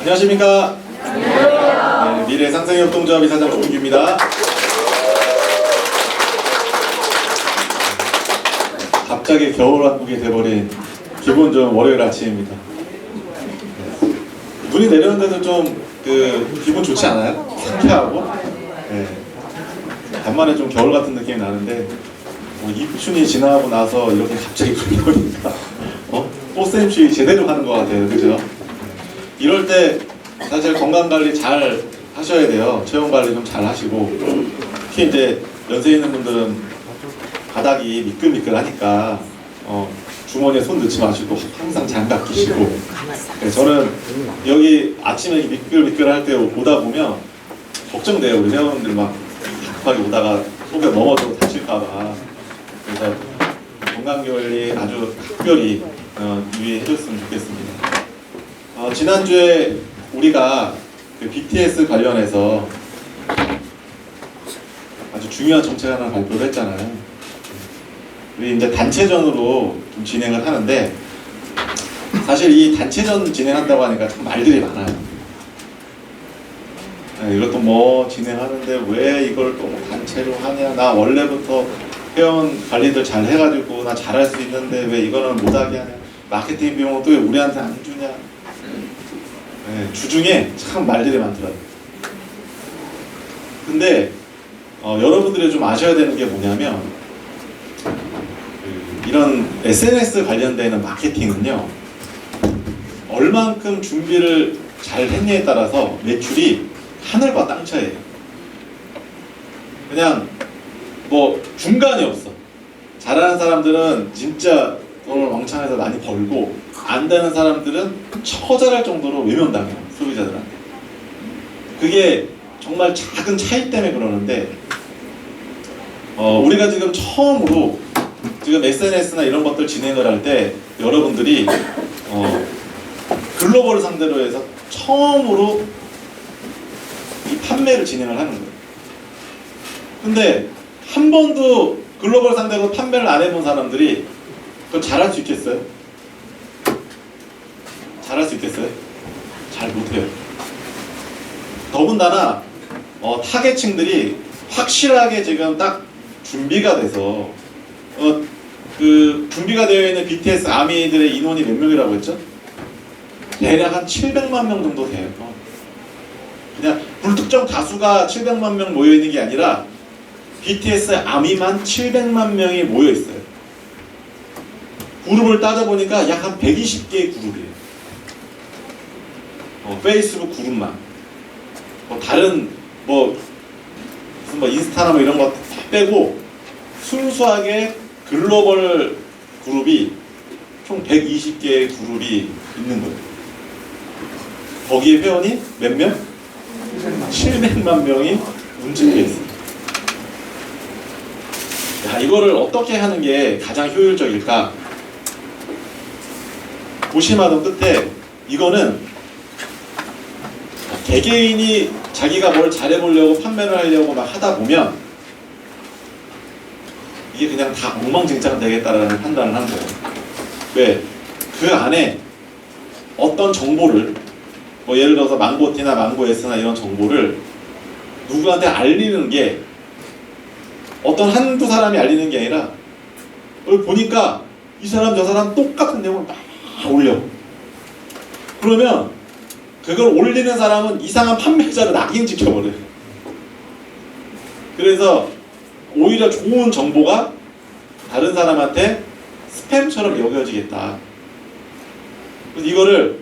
안녕하십니까. 네, 미래상생협동조합 이사장 조민규입니다. 갑자기 겨울왕국이 돼버린 기분 좋은 월요일 아침입니다. 눈이 내렸는데도 좀 기분 좋지 않아요? 상쾌하고. 네. 간만에 좀 겨울 같은 느낌이 나는데 입춘이 지나고 나서 이렇게 갑자기 눈이 오니까 꽃샘추위 제대로 하는 것 같아요. 그죠? 이럴 때 사실 건강관리 잘 하셔야 돼요. 체온관리 좀 잘 하시고, 특히 이제 연세 있는 분들은 바닥이 미끌미끌하니까 주머니에 손 넣지 마시고 항상 장갑 끼시고. 네, 저는 여기 아침에 미끌미끌할 때 오다 보면 걱정돼요. 우리 회원들 막 급하게 오다가 속에 넘어져서 다칠까봐. 그래서 건강관리 아주 특별히 유의해 줬으면 좋겠습니다. 지난주에 우리가 BTS 관련해서 아주 중요한 정책 하나 발표를 했잖아요. 우리 이제 단체전으로 좀 진행을 하는데, 사실 이 단체전 진행한다고 하니까 참 말들이 많아요. 네, 이것도 뭐 진행하는데 왜 이걸 또 단체로 하냐, 나 원래부터 회원 관리들 잘 해가지고 나 잘할 수 있는데 왜 이거는 못하게 하냐, 마케팅 비용은 또 왜 우리한테 안 주냐. 네, 주중에 참 말들이 많더라고요. 근데 여러분들이 좀 아셔야 되는 게 뭐냐면, 이런 SNS 관련되는 마케팅은요, 얼만큼 준비를 잘 했냐에 따라서 매출이 하늘과 땅 차이예요. 그냥 뭐 중간이 없어. 잘하는 사람들은 진짜 돈을 왕창해서 많이 벌고, 안 되는 사람들은 처절할 정도로 외면당해요, 소비자들한테. 그게 정말 작은 차이 때문에 그러는데, 우리가 지금 처음으로 지금 SNS나 이런 것들 진행을 할 때 여러분들이 글로벌 상대로 해서 처음으로 이 판매를 진행을 하는 거예요. 근데 한 번도 글로벌 상대로 판매를 안 해본 사람들이 그걸 잘할 수 있겠어요? 잘할 수 있겠어요? 잘 못해요. 더군다나 타겟층들이 확실하게 지금 딱 준비가 돼서 준비가 되어 있는 BTS 아미들의 인원이 몇 명이라고 했죠? 대략 한 700만 명 정도 돼요. 그냥 불특정 다수가 700만 명 모여 있는 게 아니라 BTS 아미만 700만 명이 모여 있어요. 그룹을 따져보니까 약 한 120개의 그룹이에요. 페이스북 그룹만. 다른 무슨 인스타나 이런 거 다 빼고 순수하게 글로벌 그룹이 총 120개의 그룹이 있는 거예요. 거기에 회원이 몇 명? 700만 명이 움직여 있어요. 야, 이거를 어떻게 하는 게 가장 효율적일까? 보시마던 끝에 이거는 개개인이 자기가 뭘 잘해보려고 판매를 하려고 막 하다 보면 이게 그냥 다 엉망진창 되겠다라는 판단을 한 거예요. 왜? 그 안에 어떤 정보를 예를 들어서 망고티나 망고에스나 이런 정보를 누구한테 알리는 게 어떤 한두 사람이 알리는 게 아니라 보니까 이 사람 저 사람 똑같은 내용을 막 올려. 그러면 그걸 올리는 사람은 이상한 판매자를 낙인시켜버려요. 그래서 오히려 좋은 정보가 다른 사람한테 스팸처럼 여겨지겠다. 그래서 이거를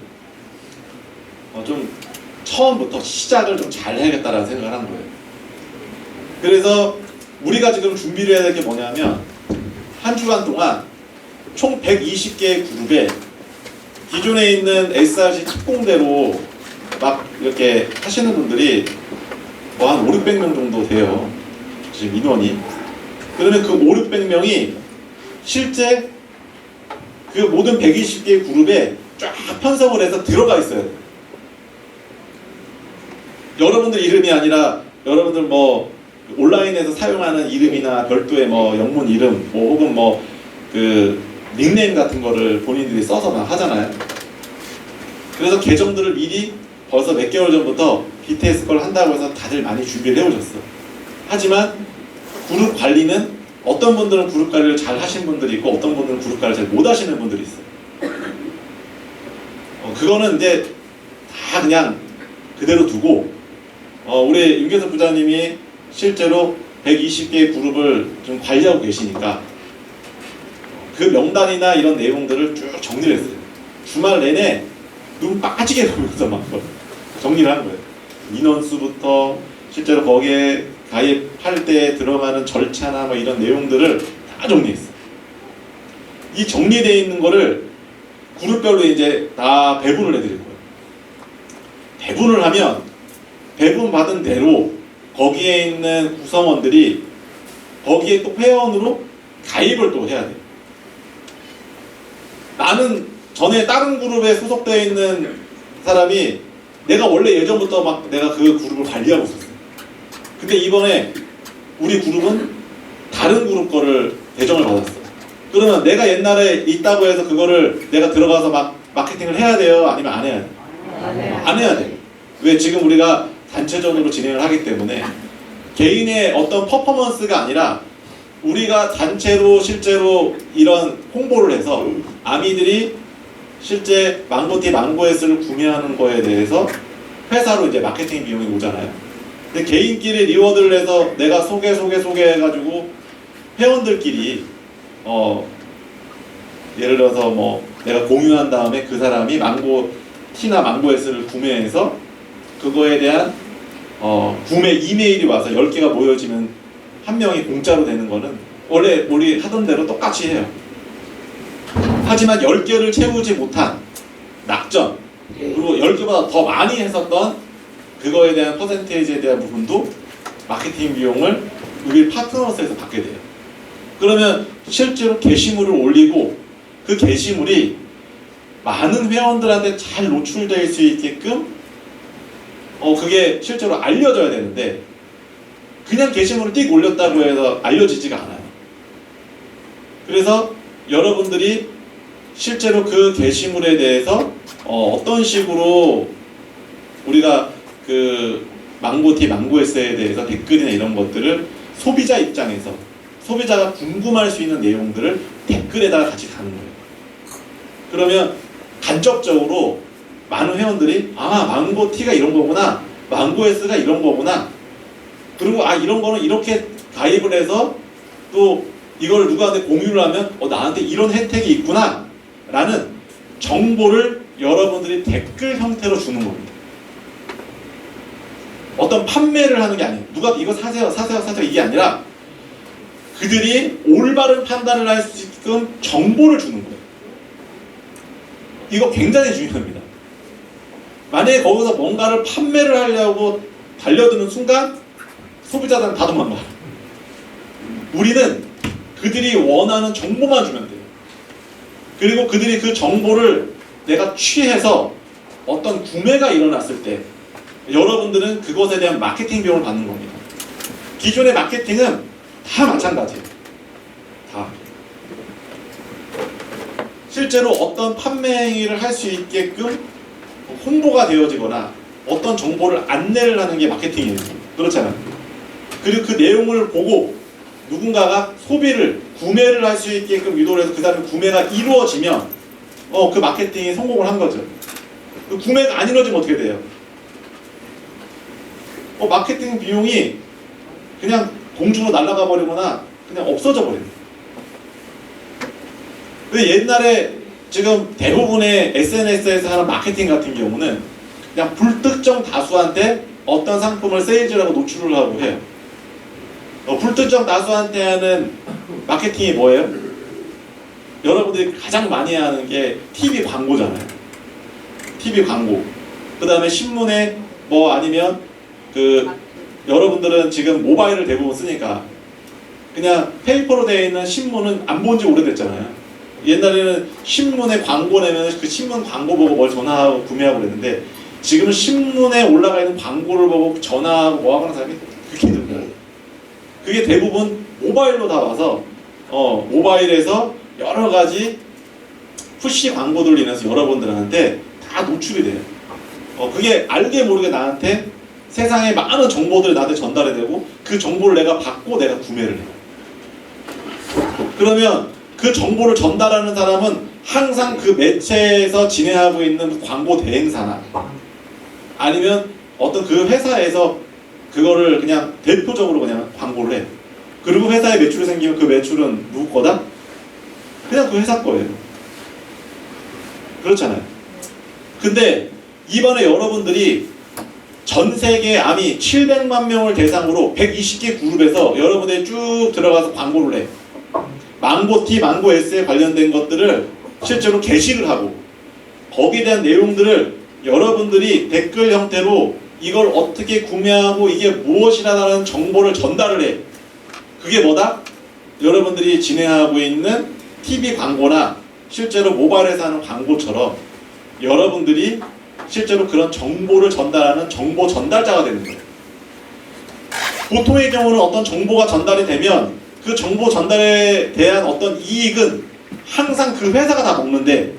좀 처음부터 시작을 좀 잘 해야겠다라는 생각을 한 거예요. 그래서 우리가 지금 준비를 해야 될 게 뭐냐면, 한 주간 동안 총 120개의 그룹에 기존에 있는 SRC 특공대로 막 이렇게 하시는 분들이 한 5, 600명 정도 돼요. 지금 인원이. 그러면 그 5, 600명이 실제 그 모든 120개의 그룹에 쫙 편성을 해서 들어가 있어요. 여러분들 이름이 아니라 여러분들 온라인에서 사용하는 이름이나 별도의 영문 이름 혹은 닉네임 같은 거를 본인들이 써서 막 하잖아요. 그래서 계정들을 미리 벌써 몇 개월 전부터 BTS 걸 한다고 해서 다들 많이 준비를 해오셨어. 하지만 그룹 관리는 어떤 분들은 그룹 관리를 잘 하시는 분들이 있고 어떤 분들은 그룹 관리를 잘 못 하시는 분들이 있어요. 그거는 이제 다 그냥 그대로 두고 우리 윤계석 부장님이 실제로 120개의 그룹을 좀 관리하고 계시니까 그 명단이나 이런 내용들을 쭉 정리를 했어요. 주말 내내 눈 빠지게 보면서 막 정리를 한 거예요. 인원수부터 실제로 거기에 가입할 때 들어가는 절차나 뭐 이런 내용들을 다 정리했어요. 이 정리되어 있는 거를 그룹별로 이제 다 배분을 해드릴 거예요. 배분을 하면 배분 받은 대로 거기에 있는 구성원들이 거기에 또 회원으로 가입을 또 해야 돼요. 나는 전에 다른 그룹에 소속되어 있는 사람이 내가 원래 예전부터 막 내가 그 그룹을 관리하고 있었어요. 근데 이번에 우리 그룹은 다른 그룹 거를 배정을 받았어. 그러면 내가 옛날에 있다고 해서 그거를 내가 들어가서 막 마케팅을 해야 돼요? 아니면 안 해야 돼요? 안 해야 돼요. 왜? 지금 우리가 단체전으로 진행을 하기 때문에 개인의 어떤 퍼포먼스가 아니라 우리가 단체로 실제로 이런 홍보를 해서 아미들이 실제 망고티 망고에스를 구매하는 거에 대해서 회사로 이제 마케팅 비용이 오잖아요. 근데 개인끼리 리워드를 해서 내가 소개 해가지고 회원들끼리 예를 들어서 뭐 내가 공유한 다음에 그 사람이 망고티나 망고에스를 구매해서 그거에 대한 구매 이메일이 와서 10개가 모여지면 한 명이 공짜로 되는 거는 원래 우리 하던 대로 똑같이 해요. 하지만 10개를 채우지 못한 낙점, 그리고 10개보다 더 많이 했었던 그거에 대한 퍼센테이지에 대한 부분도 마케팅 비용을 우리 파트너스에서 받게 돼요. 그러면 실제로 게시물을 올리고 그 게시물이 많은 회원들한테 잘 노출될 수 있게끔 그게 실제로 알려져야 되는데 그냥 게시물을 띡 올렸다고 해서 알려지지가 않아요. 그래서 여러분들이 실제로 그 게시물에 대해서 어떤 식으로 우리가 그 망고티, 망고에스에 대해서 댓글이나 이런 것들을 소비자 입장에서 소비자가 궁금할 수 있는 내용들을 댓글에다가 같이 다는 거예요. 그러면 간접적으로 많은 회원들이 망고티가 이런 거구나, 망고에스가 이런 거구나, 그리고 이런 거는 이렇게 가입을 해서 또 이걸 누구한테 공유를 하면 나한테 이런 혜택이 있구나 라는 정보를 여러분들이 댓글 형태로 주는 겁니다. 어떤 판매를 하는 게 아니에요. 누가 이거 사세요 이게 아니라 그들이 올바른 판단을 할 수 있게끔 정보를 주는 거예요. 이거 굉장히 중요합니다. 만약에 거기서 뭔가를 판매를 하려고 달려드는 순간 소비자들은 다 도망가요. 우리는 그들이 원하는 정보만 주면 돼요. 그리고 그들이 그 정보를 내가 취해서 어떤 구매가 일어났을 때 여러분들은 그것에 대한 마케팅 비용을 받는 겁니다. 기존의 마케팅은 다 마찬가지예요. 다. 실제로 어떤 판매 행위를 할 수 있게끔 홍보가 되어지거나 어떤 정보를 안내를 하는 게 마케팅이에요. 그렇잖아요. 그리고 그 내용을 보고 누군가가 소비를, 구매를 할 수 있게끔 유도를 해서 그 사람의 구매가 이루어지면 그 마케팅이 성공을 한 거죠. 그 구매가 안 이루어지면 어떻게 돼요? 마케팅 비용이 그냥 공중으로 날아가 버리거나 그냥 없어져 버려요. 근데 옛날에 지금 대부분의 SNS에서 하는 마케팅 같은 경우는 그냥 불특정 다수한테 어떤 상품을 세일즈를 하고 노출을 하고 해요. 불특정 다수한테 하는 마케팅이 뭐예요? 여러분들이 가장 많이 하는 게 TV 광고잖아요. TV 광고. 그 다음에 신문에 뭐 아니면 여러분들은 지금 모바일을 대부분 쓰니까 그냥 페이퍼로 되어 있는 신문은 안 본 지 오래됐잖아요. 옛날에는 신문에 광고 내면 그 신문 광고 보고 뭘 전화하고 구매하고 그랬는데 지금은 신문에 올라가 있는 광고를 보고 전화하고 뭐하고 하는 사람이 그렇게 힘들어요. 그게 대부분 모바일로 다 와서 모바일에서 여러 가지 푸시 광고들로 인해서 여러분들한테 다 노출이 돼요. 그게 알게 모르게 나한테 세상에 많은 정보들이 나한테 전달이 되고 그 정보를 내가 받고 내가 구매를 해요. 그러면 그 정보를 전달하는 사람은 항상 그 매체에서 진행하고 있는 광고 대행사나 아니면 어떤 그 회사에서 그거를 그냥 대표적으로 그냥 광고를 해. 그리고 회사에 매출이 생기면 그 매출은 누구 거다? 그냥 그 회사 거예요. 그렇잖아요. 근데 이번에 여러분들이 전 세계 아미 700만 명을 대상으로 120개 그룹에서 여러분들이 쭉 들어가서 광고를 해. 망고티, 망고S에 관련된 것들을 실제로 게시를 하고 거기에 대한 내용들을 여러분들이 댓글 형태로 이걸 어떻게 구매하고 이게 무엇이라는 정보를 전달을 해. 그게 뭐다? 여러분들이 진행하고 있는 TV 광고나 실제로 모바일에서 하는 광고처럼 여러분들이 실제로 그런 정보를 전달하는 정보 전달자가 되는 거예요. 보통의 경우는 어떤 정보가 전달이 되면 그 정보 전달에 대한 어떤 이익은 항상 그 회사가 다 먹는데,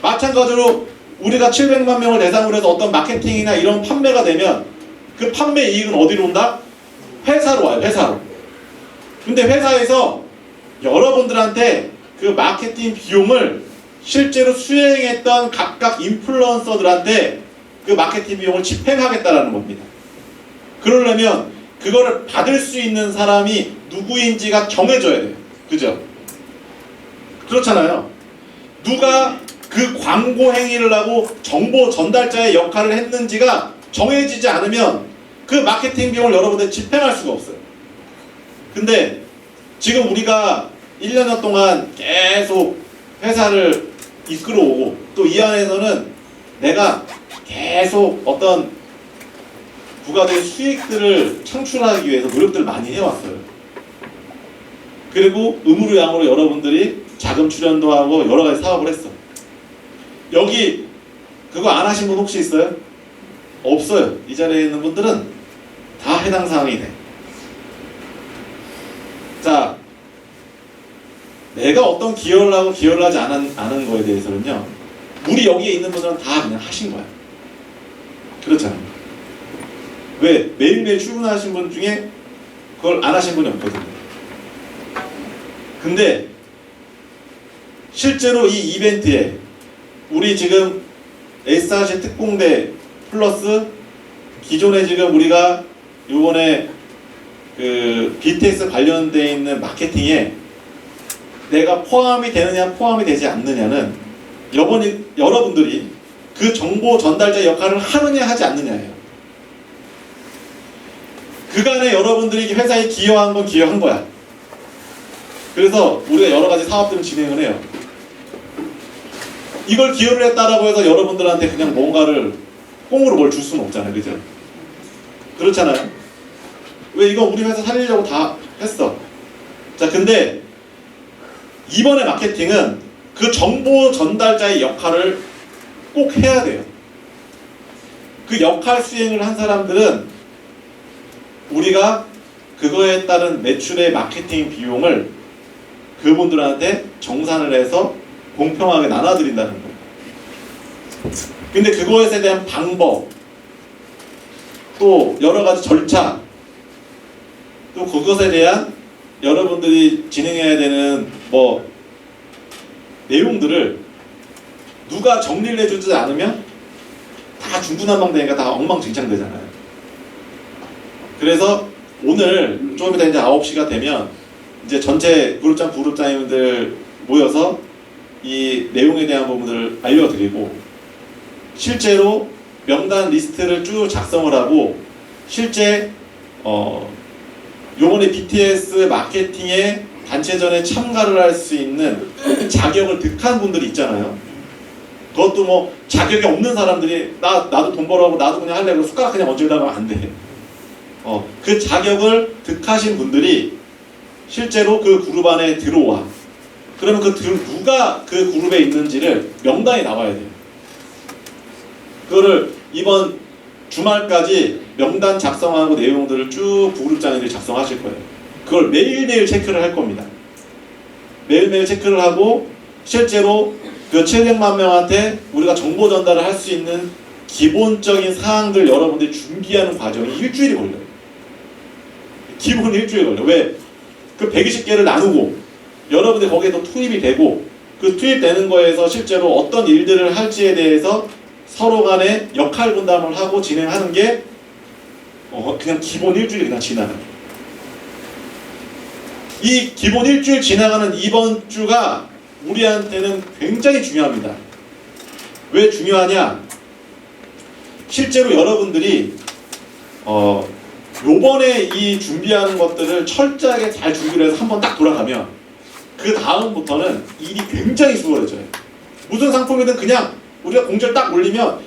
마찬가지로 우리가 700만 명을 대상으로 해서 어떤 마케팅이나 이런 판매가 되면 그 판매 이익은 어디로 온다? 회사로 와요. 회사로. 근데 회사에서 여러분들한테 그 마케팅 비용을 실제로 수행했던 각각 인플루언서들한테 그 마케팅 비용을 집행하겠다라는 겁니다. 그러려면 그거를 받을 수 있는 사람이 누구인지가 정해져야 돼요. 그죠? 그렇잖아요. 누가 그 광고 행위를 하고 정보 전달자의 역할을 했는지가 정해지지 않으면 그 마케팅 비용을 여러분들 집행할 수가 없어요. 근데 지금 우리가 1년 동안 계속 회사를 이끌어오고 또 이 안에서는 내가 계속 어떤 부가적인 수익들을 창출하기 위해서 노력들을 많이 해왔어요. 그리고 의무로 양으로 여러분들이 자금 출연도 하고 여러 가지 사업을 했어. 여기 그거 안 하신 분 혹시 있어요? 없어요. 이 자리에 있는 분들은 다 해당 사항이 돼. 자, 내가 어떤 기여를 하고 기여를 하지 않은 거에 대해서는요, 우리 여기에 있는 분들은 다 그냥 하신 거야. 그렇잖아요. 왜? 매일매일 출근하신 분 중에 그걸 안 하신 분이 없거든요. 근데 실제로 이 이벤트에 우리 지금 SRC 특공대 플러스 기존에 지금 우리가 요번에 그 BTS 관련되어 있는 마케팅에 내가 포함이 되느냐 포함이 되지 않느냐는 여러분들이 그 정보 전달자 역할을 하느냐 하지 않느냐예요. 그간에 여러분들이 회사에 기여한 건 기여한 거야. 그래서 우리가 여러 가지 사업들을 진행을 해요. 이걸 기여를 했다라고 해서 여러분들한테 그냥 뭔가를 꽁으로 뭘 줄 수는 없잖아요. 그죠? 그렇잖아요. 왜? 이거 우리 회사 살리려고 다 했어. 자, 근데 이번에 마케팅은 그 정보 전달자의 역할을 꼭 해야 돼요. 그 역할 수행을 한 사람들은 우리가 그거에 따른 매출의 마케팅 비용을 그분들한테 정산을 해서 공평하게 나눠드린다는 거예요. 근데 그것에 대한 방법, 또 여러 가지 절차, 또 그것에 대한 여러분들이 진행해야 되는 내용들을 누가 정리를 해주지 않으면 다 중구난방되니까 다 엉망진창되잖아요. 그래서 오늘 좀 이따 이제 9시가 되면 이제 전체 그룹장님들 모여서 이 내용에 대한 부분들을 알려드리고, 실제로 명단 리스트를 쭉 작성을 하고, 실제 요번에 BTS 마케팅에 단체전에 참가를 할 수 있는 자격을 득한 분들이 있잖아요. 그것도 자격이 없는 사람들이 나도 돈 벌어하고 나도 그냥 하려고 숟가락 그냥 얹으려고 하면 안 돼. 그 자격을 득하신 분들이 실제로 그 그룹 안에 들어와. 그러면 누가 그 그룹에 있는지를 명단이 나와야 돼요. 그거를 이번 주말까지 명단 작성하고 내용들을 쭉 부그룹장님들이 작성하실 거예요. 그걸 매일매일 체크를 할 겁니다. 매일매일 체크를 하고 실제로 그 700만 명한테 우리가 정보 전달을 할 수 있는 기본적인 사항들 여러분들이 준비하는 과정이 일주일이 걸려요. 기본 일주일 걸려. 왜? 그 120개를 나누고 여러분들이 거기에 또 투입이 되고 그 투입되는 거에서 실제로 어떤 일들을 할지에 대해서 서로 간에 역할 분담을 하고 진행하는 게 그냥 기본 일주일이 그냥 지나가요. 이 기본 일주일 지나가는 이번 주가 우리한테는 굉장히 중요합니다. 왜 중요하냐? 실제로 여러분들이 요번에 이 준비하는 것들을 철저하게 잘 준비를 해서 한번 딱 돌아가면 그 다음부터는 일이 굉장히 수월해져요. 무슨 상품이든 그냥 우리가 공지를 딱 올리면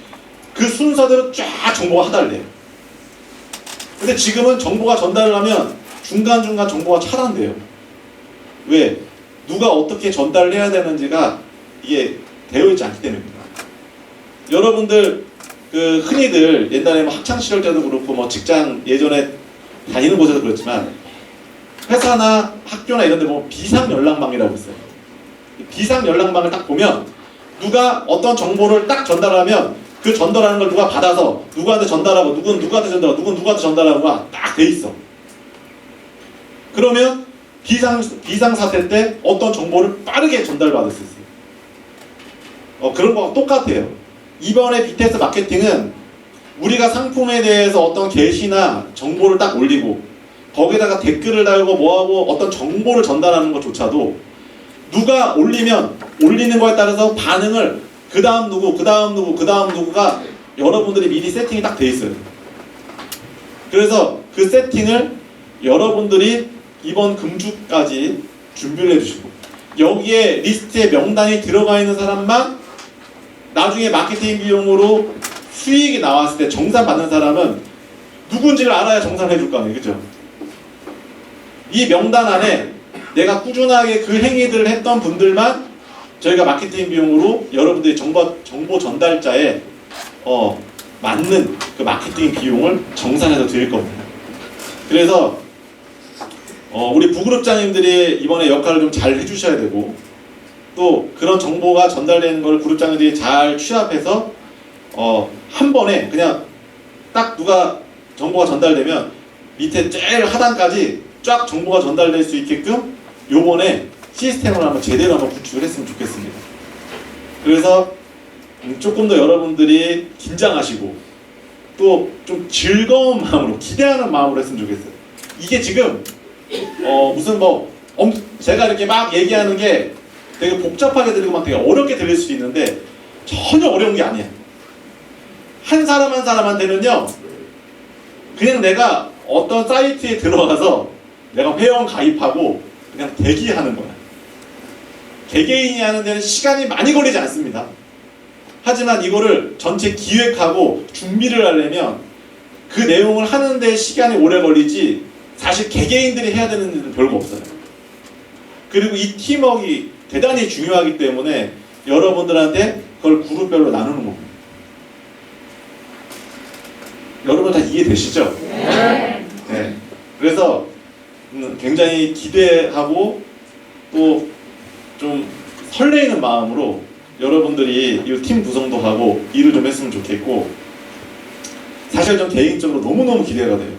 그 순서대로 쫙 정보가 하달돼요. 근데 지금은 정보가 전달을 하면 중간중간 정보가 차단돼요. 왜? 누가 어떻게 전달을 해야 되는지가 이게 되어 있지 않기 때문입니다. 여러분들 그 흔히들 옛날에 뭐 학창 시절 때도 그렇고 뭐 직장 예전에 다니는 곳에도 그렇지만 회사나 학교나 이런 데 보면 비상 연락망이라고 있어요. 비상 연락망을 딱 보면 누가 어떤 정보를 딱 전달하면 그 전달하는 걸 누가 받아서 누구한테 전달하고 누구는 누구한테 전달하고 누구는 누구한테 전달하고가 딱 돼 있어. 그러면 비상사태 때 어떤 정보를 빠르게 전달받을 수 있어요. 그런 거와 똑같아요. 이번에 BTS 마케팅은 우리가 상품에 대해서 어떤 게시나 정보를 딱 올리고 거기다가 댓글을 달고 뭐하고 어떤 정보를 전달하는 것조차도 누가 올리면 올리는 거에 따라서 반응을 그 다음 누구, 그 다음 누구, 그 다음 누구가 여러분들이 미리 세팅이 딱 돼 있어요. 그래서 그 세팅을 여러분들이 이번 금주까지 준비를 해주시고 여기에 리스트에 명단이 들어가 있는 사람만 나중에 마케팅 비용으로 수익이 나왔을 때 정산 받는 사람은 누군지를 알아야 정산을 해줄 거 아니에요. 그죠? 이 명단 안에 내가 꾸준하게 그 행위들을 했던 분들만 저희가 마케팅 비용으로 여러분들이 정보 전달자에 맞는 그 마케팅 비용을 정산해서 드릴 겁니다. 그래서 우리 부그룹장님들이 이번에 역할을 좀 잘 해주셔야 되고 또 그런 정보가 전달되는 걸 그룹장님들이 잘 취합해서 한 번에 그냥 딱 누가 정보가 전달되면 밑에 제일 하단까지 쫙 정보가 전달될 수 있게끔 요번에 시스템을 한번 제대로 한번 구축을 했으면 좋겠습니다. 그래서 조금 더 여러분들이 긴장하시고 또 좀 즐거운 마음으로 기대하는 마음으로 했으면 좋겠어요. 이게 지금 무슨 제가 이렇게 막 얘기하는 게 되게 복잡하게 들리고 막 되게 어렵게 들릴 수도 있는데 전혀 어려운 게 아니야. 한 사람 한 사람한테는요 그냥 내가 어떤 사이트에 들어가서 내가 회원 가입하고 그냥 대기하는 거야. 개개인이 하는 데는 시간이 많이 걸리지 않습니다. 하지만 이거를 전체 기획하고 준비를 하려면 그 내용을 하는데 시간이 오래 걸리지 사실 개개인들이 해야 되는 일은 별거 없어요. 그리고 이 팀워크가 대단히 중요하기 때문에 여러분들한테 그걸 그룹별로 나누는 겁니다. 여러분 다 이해되시죠? 네. 네. 그래서 굉장히 기대하고 또 좀 설레이는 마음으로 여러분들이 이 팀 구성도 하고 일을 좀 했으면 좋겠고 사실 좀 개인적으로 너무너무 기대가 돼요.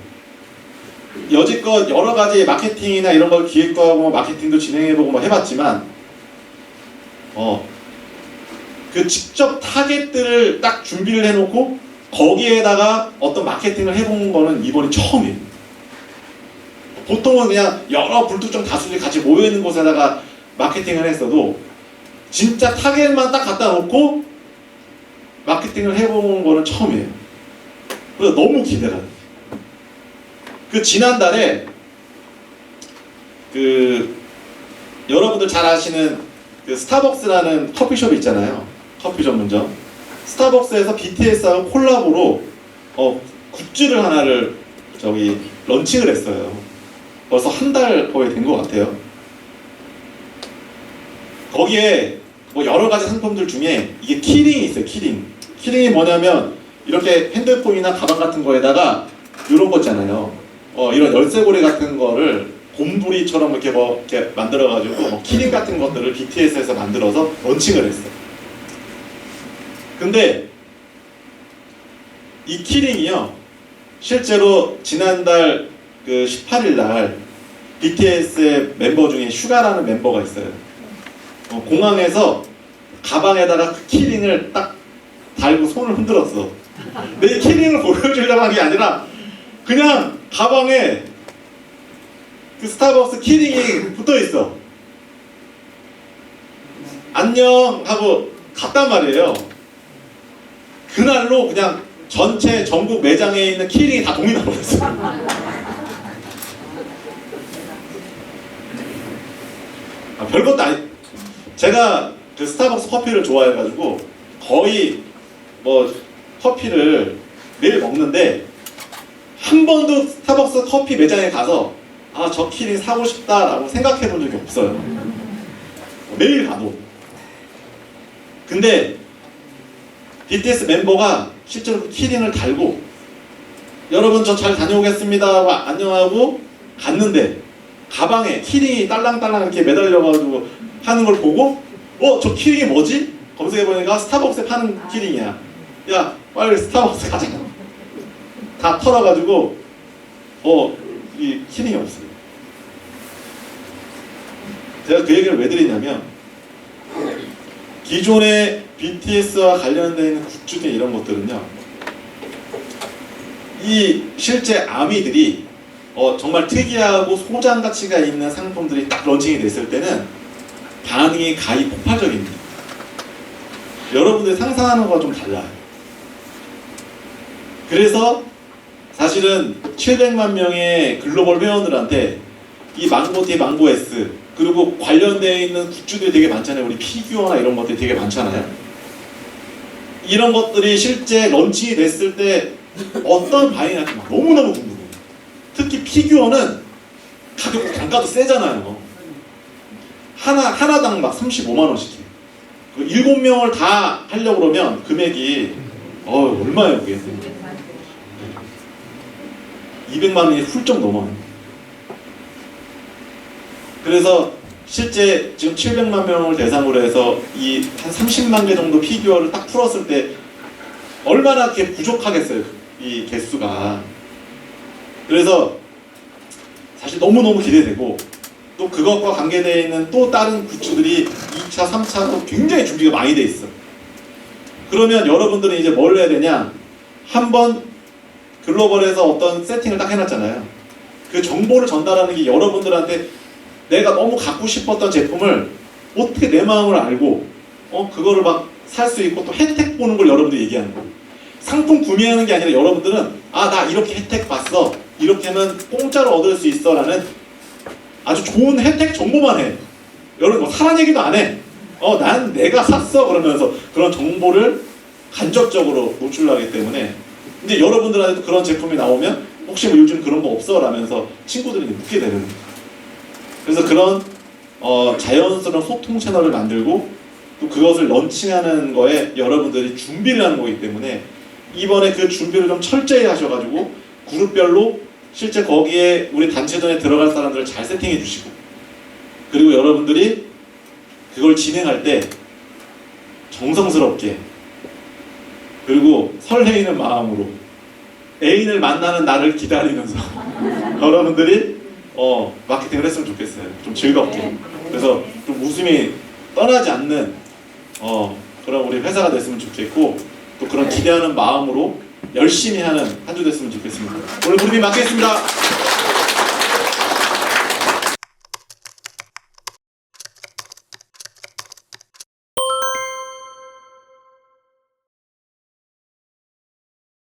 여지껏 여러 가지 마케팅이나 이런 걸 기획도 하고 마케팅도 진행해보고 해봤지만 그 직접 타겟들을 딱 준비를 해놓고 거기에다가 어떤 마케팅을 해본 거는 이번이 처음이에요. 보통은 그냥 여러 불특정 다수들이 같이 모여있는 곳에다가 마케팅을 했어도 진짜 타겟만 딱 갖다 놓고 마케팅을 해본 거는 처음이에요. 그래서 너무 기대가 돼요. 그 지난달에 그 여러분들 잘 아시는 그 스타벅스라는 커피숍이 있잖아요. 커피 전문점. 스타벅스에서 BTS하고 콜라보로 굿즈를 하나를 런칭을 했어요. 벌써 한 달 거의 된 것 같아요. 거기에 뭐 여러 가지 상품들 중에 이게 키링이 있어요. 키링이 뭐냐면 이렇게 핸드폰이나 가방 같은 거에다가 이런 거 있잖아요. 이런 열쇠고리 같은 거를 곰돌이처럼 이렇게 만들어가지고 키링 같은 것들을 BTS에서 만들어서 런칭을 했어요. 근데 이 키링이요, 실제로 지난달 그 18일 날 BTS의 멤버 중에 슈가라는 멤버가 있어요. 공항에서 가방에다가 그 키링을 딱 달고 손을 흔들었어. 내 키링을 보여주려고 한 게 아니라 그냥 가방에 그 스타벅스 키링이 붙어 있어. 안녕 하고 갔단 말이에요. 그날로 그냥 전체 전국 매장에 있는 키링이 다 동이 나버렸어. 별것도 아니. 제가 그 스타벅스 커피를 좋아해가지고 거의 뭐 커피를 매일 먹는데 한 번도 스타벅스 커피 매장에 가서 아, 저 키링 사고 싶다라고 생각해 본 적이 없어요. 매일 가도. 근데 BTS 멤버가 실제로 그 키링을 달고 여러분 저 잘 다녀오겠습니다 하고 안녕하고 갔는데 가방에 키링이 딸랑딸랑 이렇게 매달려가지고 하는 걸 보고 저 키링이 뭐지? 검색해보니까 스타벅스에 파는 키링이야. 야 빨리 스타벅스 가자. 다 털어가지고 이 키링이 없어요. 제가 그 얘기를 왜 드리냐면 기존의 BTS와 관련되어 있는 굿즈들 이런 것들은요, 이 실제 아미들이 정말 특이하고 소장 가치가 있는 상품들이 딱 런칭이 됐을 때는 반응이 가히 폭발적입니다. 여러분들이 상상하는 거와 좀 달라요. 그래서 사실은 700만 명의 글로벌 회원들한테 이 망고티, 망고S 그리고 관련되어 있는 굿즈들이 되게 많잖아요. 우리 피규어나 이런 것들이 되게 많잖아요. 이런 것들이 실제 런칭이 됐을 때 어떤 반응이 날지 너무너무 궁금해요. 특히 피규어는 가격 단가도 세잖아요. 하나당 막 35만 원씩 해요. 7명을 다 하려고 그러면 금액이 얼마예요 그게? 200만 원이 훌쩍 넘어요. 그래서 실제 지금 700만 명을 대상으로 해서 이 한 30만 개 정도 피규어를 딱 풀었을 때 얼마나 이렇게 부족하겠어요, 이 개수가. 그래서 사실 너무너무 기대되고 또 그것과 관계되어 있는 또 다른 굿즈들이 2차, 3차로 굉장히 준비가 많이 돼 있어. 그러면 여러분들은 이제 뭘 해야 되냐? 한번 글로벌에서 어떤 세팅을 딱 해놨잖아요. 그 정보를 전달하는 게 여러분들한테 내가 너무 갖고 싶었던 제품을 어떻게 내 마음을 알고 그거를 막 살 수 있고 또 혜택 보는 걸 여러분들이 얘기하는 거예요. 상품 구매하는 게 아니라 여러분들은 나 이렇게 혜택 봤어, 이렇게 하면 공짜로 얻을 수 있어 라는 아주 좋은 혜택 정보만 해. 여러분 사랑 얘기도 안 해. 난 내가 샀어 그러면서 그런 정보를 간접적으로 노출하기 때문에 이제 여러분들한테도 그런 제품이 나오면 혹시 뭐 요즘 그런 거 없어? 라면서 친구들이 묻게 되는 거예요. 그래서 그런 자연스러운 소통 채널을 만들고 또 그것을 런칭하는 거에 여러분들이 준비를 하는 거기 때문에 이번에 그 준비를 좀 철저히 하셔가지고 그룹별로 실제 거기에 우리 단체전에 들어갈 사람들을 잘 세팅해 주시고 그리고 여러분들이 그걸 진행할 때 정성스럽게 그리고 설레이는 마음으로 애인을 만나는 날을 기다리면서 여러분들이 마케팅을 했으면 좋겠어요. 좀 즐겁게. 그래서 좀 웃음이 떠나지 않는 그런 우리 회사가 됐으면 좋겠고 또 그런 기대하는 마음으로 열심히 하는 한 주 됐으면 좋겠습니다. 오늘 무릎이 맞겠습니다.